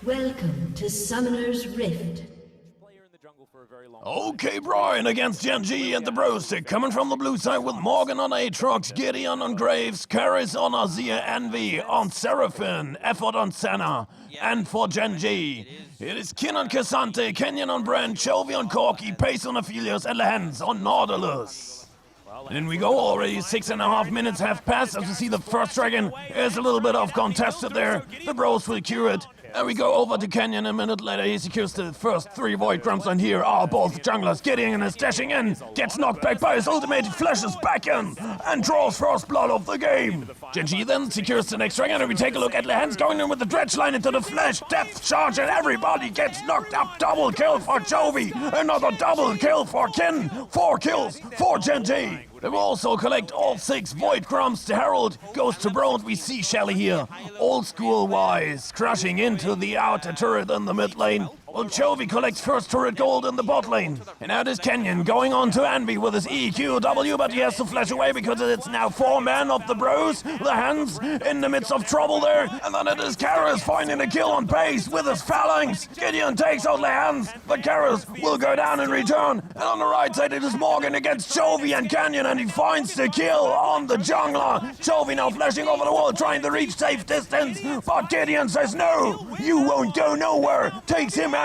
Welcome to Summoner's Rift. Okay, BRION against Gen.G and the Bros. They're coming from the blue side with Morgan on Aatrox, Gideon on Graves, Karis on Azir, Envy on Seraphine, Effort on Senna, and for Gen.G, it is Kin on Cassante, Kenyon on Brand, Chovy on Corki, Pace on Aphelios, and Lehens on Nautilus. In we go, already 6.5 minutes have passed as we see the first dragon. There's a little bit of contested there. The Bros will cure it. And we go over to Kenyon a minute later. He secures the first 3 Void Grumps, and here are both junglers. Gideon is dashing in, gets knocked back by his ultimate, flashes back in, and draws first blood of the game. Gen.G then secures the next dragon, and we take a look at Lehens going in with the dredge line into the flash, depth charge, and everybody gets knocked up. Double kill for Chovy, another double kill for Kin, 4 kills for Gen.G. They will also collect all 6 Void Grumps. The Herald goes to Bronze. We see Shelly here, old school wise, crushing into the outer turret in the mid lane. Well, Chovy collects first turret gold in the bot lane. And now there's Kenyon going on to Envy with his EQW, but he has to flash away because it's now 4 men of the Bros. The hands in the midst of trouble there. And then it is Karis finding a kill on Pace with his phalanx. Gideon takes out the hands, but Karis will go down in return. And on the right side it is Morgan against Chovy and Kenyon, and he finds the kill on the jungler. Chovy now flashing over the wall, trying to reach safe distance. But Gideon says, no, you won't go nowhere. Takes him out.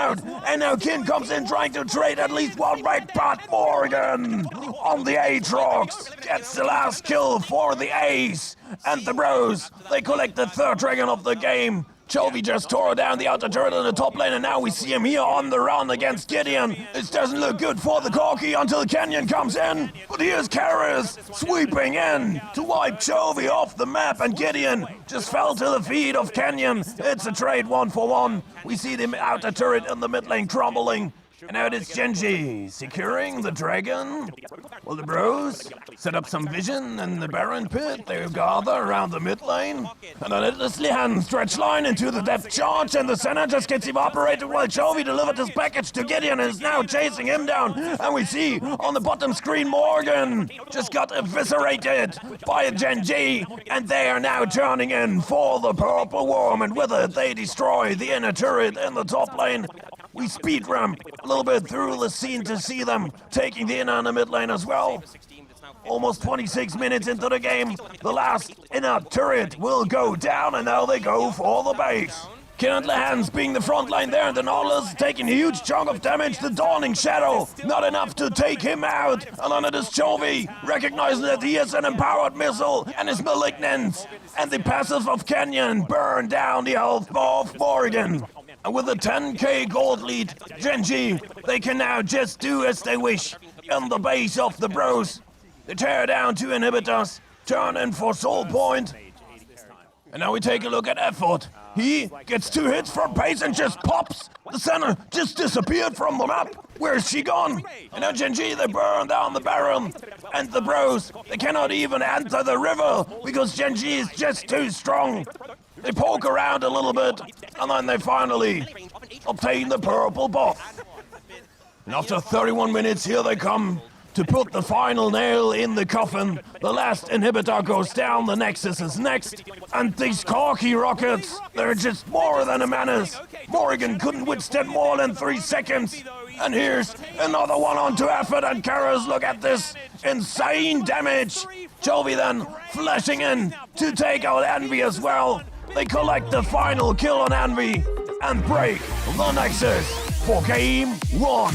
And now Kin comes in trying to trade at least one right, but Morgan on the Aatrox gets the last kill for the ace. And the Bros, they collect the 3rd dragon of the game. Chovy just tore down the outer turret in the top lane, and now we see him here on the run against Gideon. This doesn't look good for the Corki until Kenyon comes in. But here's Karis sweeping in to wipe Chovy off the map, and Gideon just fell to the feet of Kenyon. It's a trade 1-for-1. We see the outer turret in the mid lane crumbling. And now it's Gen.G securing the dragon. Well, the Bros set up some vision in the Baron pit. They gather around the mid lane. And then it is Lehens stretch line into the depth charge, and the Senna just gets evaporated while Chovy delivered his package to Gideon and is now chasing him down. And we see on the bottom screen Morgan just got eviscerated by Gen.G, and they are now turning in for the purple worm, and with it they destroy the inner turret in the top lane. We speed ramp a little bit through the scene to see them taking the inner and the mid lane as well. Almost 26 minutes into the game, the last inner turret will go down, and now they go for the base. Kin and Lehens being the front line there, and the Nautilus taking a huge chunk of damage. The Dawning Shadow, not enough to take him out. And then it is Chovy, recognizing that he is an empowered missile and is malignant. And the passive of Kenyon burn down the health bar of Morgan. And with a 10k gold lead, Gen.G, they can now just do as they wish in the base of the Bros. They tear down 2 inhibitors, turn in for Soul Point. And now we take a look at Effort. He gets 2 hits from Pace and just pops. The center just disappeared from the map. Where's she gone? And now Gen.G, they burn down the Baron. And the Bros, they cannot even enter the river because Gen.G is just too strong. They poke around a little bit, and then they finally obtain the purple buff. And after 31 minutes, here they come to put the final nail in the coffin. The last inhibitor goes down, the Nexus is next, and these Corki rockets, they're just more than a menace. Morgan couldn't withstand more than 3 seconds. And here's another one onto Effort, and Karis, look at this insane damage. Chovy then flashing in to take out Envy as well. They collect the final kill on Envy and break the Nexus for game 1.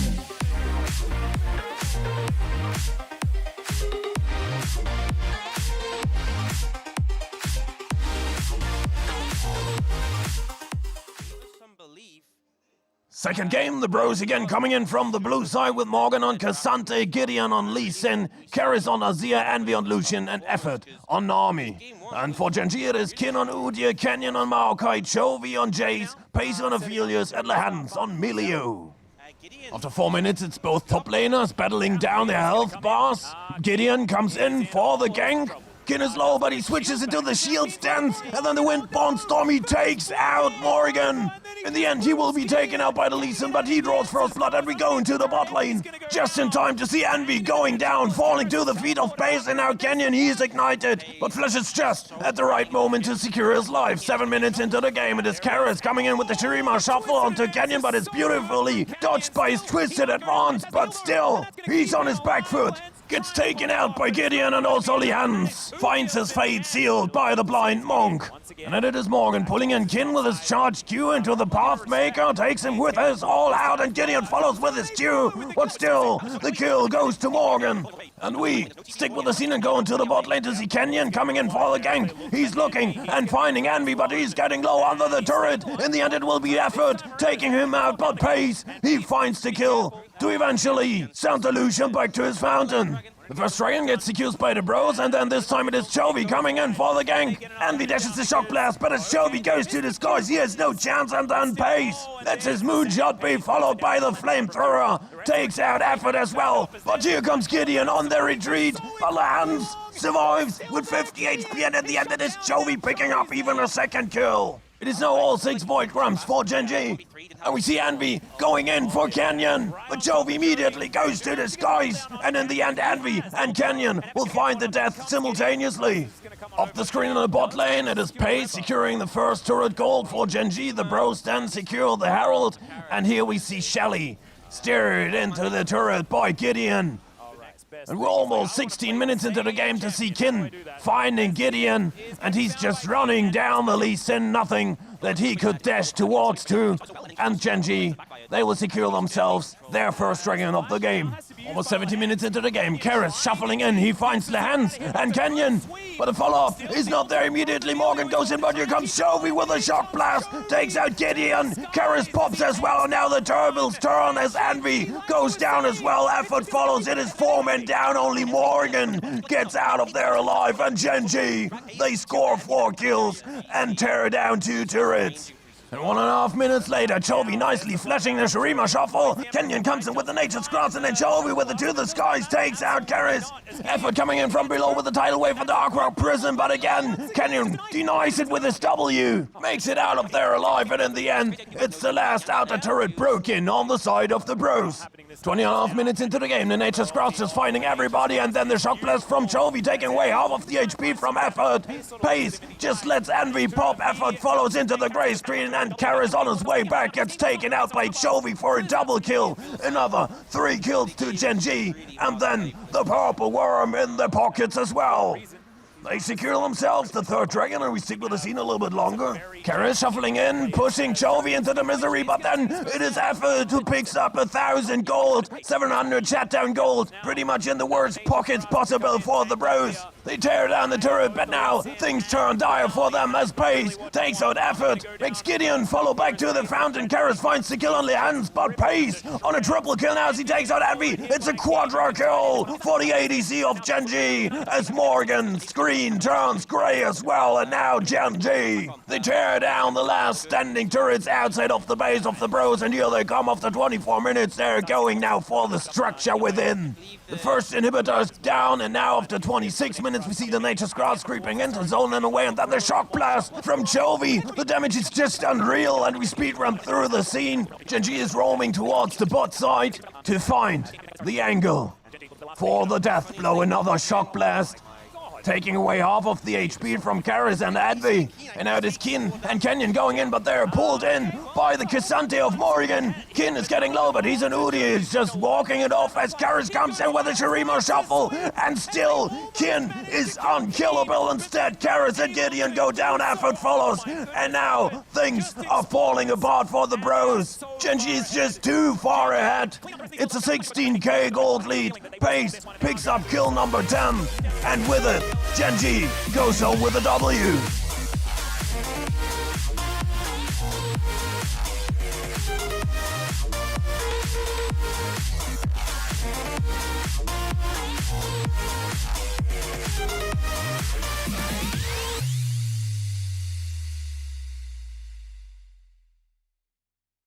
Second game, the Bros again coming in from the blue side with Morgan on Cassante, Gideon on Lee Sin, Karis on Azir, Envy on Lucian, and Effort on Nami. And for Gen.G it is Kin on Udyr, Kenyon on Maokai, Chovy on Jace, Pace on Aphelios, and Lehens on Milio. After 4 minutes, it's both top laners battling down their health bars. Gideon comes in for the gank, Kin is low, but he switches into the shield stance, and then the Windborn Storm, he takes out Morgan. In the end, he will be taken out by the Lee Sin, but he draws first blood, and we go into the bot lane. Just in time to see Envy going down, falling to the feet of Pace, and now Canyon, he is ignited. But Flash is just at the right moment to secure his life. 7 minutes into the game, it is Karis coming in with the Shurima shuffle onto Canyon, but it's beautifully dodged by his twisted advance, but still, he's on his back foot. Gets taken out by Gideon, and also Lehans finds his fate sealed by the blind monk. And then it is Morgan pulling in Kin with his charge Q into the Pathmaker, takes him with his all out, and Gideon follows with his Q, but still, the kill goes to Morgan. And we stick with the scene and go into the bot lane to see Kenyon coming in for the gank. He's looking and finding Envy, but he's getting low under the turret. In the end, it will be Effort taking him out, but Pace, he finds the kill to eventually send the Lucian back to his fountain. The first dragon gets secured by the bros, and then this time it is Chovy coming in for the gank. Envy dashes the shock blast, but as Chovy goes to the skies, he has no chance, and then Pace lets his moonshot be followed by the flamethrower. Takes out Effort as well, but here comes Gideon on the retreat. Balans survives with 50 HP, and at the end it is Chovy picking up even a second kill. It is now all 6 Void Grumps for Gen.G. And we see Envy going in for Canyon, but Chovy immediately goes to the skies, and in the end Envy and Canyon will find the death simultaneously. Off the screen in the bot lane, it is Pace securing the first turret gold for Gen.G. The bros then secure the Herald, and here we see Shelly steered into the turret by Gideon. And we're almost 16 minutes into the game to see Kin finding Gideon, and he's just running down the Lee Sin, nothing that he could dash towards to. And Gen.G, they will secure themselves their first dragon of the game. Almost 70 minutes into the game, Karis shuffling in, he finds Lehans and Canyon, but the follow-up is not there immediately. Morgan goes in, but here comes Chovy with a shock blast, takes out Gideon. Karis pops as well, and now the tables turn as Envy goes down as well. Effort follows, it is 4 men down, only Morgan gets out of there alive, and Gen.G, they score 4 kills and tear down 2 turrets. And 1.5 minutes later, Chovy nicely flashing the Shurima shuffle. Kenyon comes in with the Nature's Cross, and then Chovy with the To the Skies takes out Karis. Effort coming in from below with the tidal wave for Dark Rock Prison, but again, Kenyon denies it with his W. Makes it out of there alive, and in the end, it's the last outer turret broken on the side of the bros. 20.5 minutes into the game, the Nature's Cross is finding everybody, and then the shock blast from Chovy taking away half of the HP from Effort. Pace just lets Envy pop. Effort follows into the grey screen, and Karis on his way back gets taken out by Chovy for a double kill. Another 3 kills to Gen.G, and then the purple worm in the pockets as well. They secure themselves the third dragon, and we stick with the scene a little bit longer. Karis shuffling in, pushing Chovy into the misery, but then it is Effort who picks up 1,000 gold, 700 shutdown gold, pretty much in the worst pockets possible for the bros. They tear down the turret, but now things turn dire for them as Pace takes out Effort, makes Gideon follow back to the fountain. Karis finds the kill on Lehans, but Pace on a triple kill now as he takes out Envy. It's a quadra kill for the ADC of Gen.G as Morgan's screen turns grey as well, and now Gen.G, they tear down the last standing turrets outside of the base of the bros, and here they come after 24 minutes. They're going now for the structure within. The first inhibitor is down, and now after 26 minutes we see the Nature's Cross creeping into zone and away, and then the shock blast from Chovy. The damage is just unreal, and we speedrun through the scene. Gen.G is roaming towards the bot side to find the angle for the death blow. Another shock blast, taking away half of the HP from Karis and Envy. And now it is Kin and Kenyon going in, but they're pulled in by the Cassante of Morgan. Kin is getting low, but he's an Udi. He's just walking it off as Karis comes in with a Shurima shuffle. And still, Kin is unkillable. Instead, Karis and Gideon go down. Effort follows. And now, things are falling apart for the bros. Gen.G is just too far ahead. It's a 16k gold lead. Pace picks up kill number 10. And with it, Gen.G goes home with a W.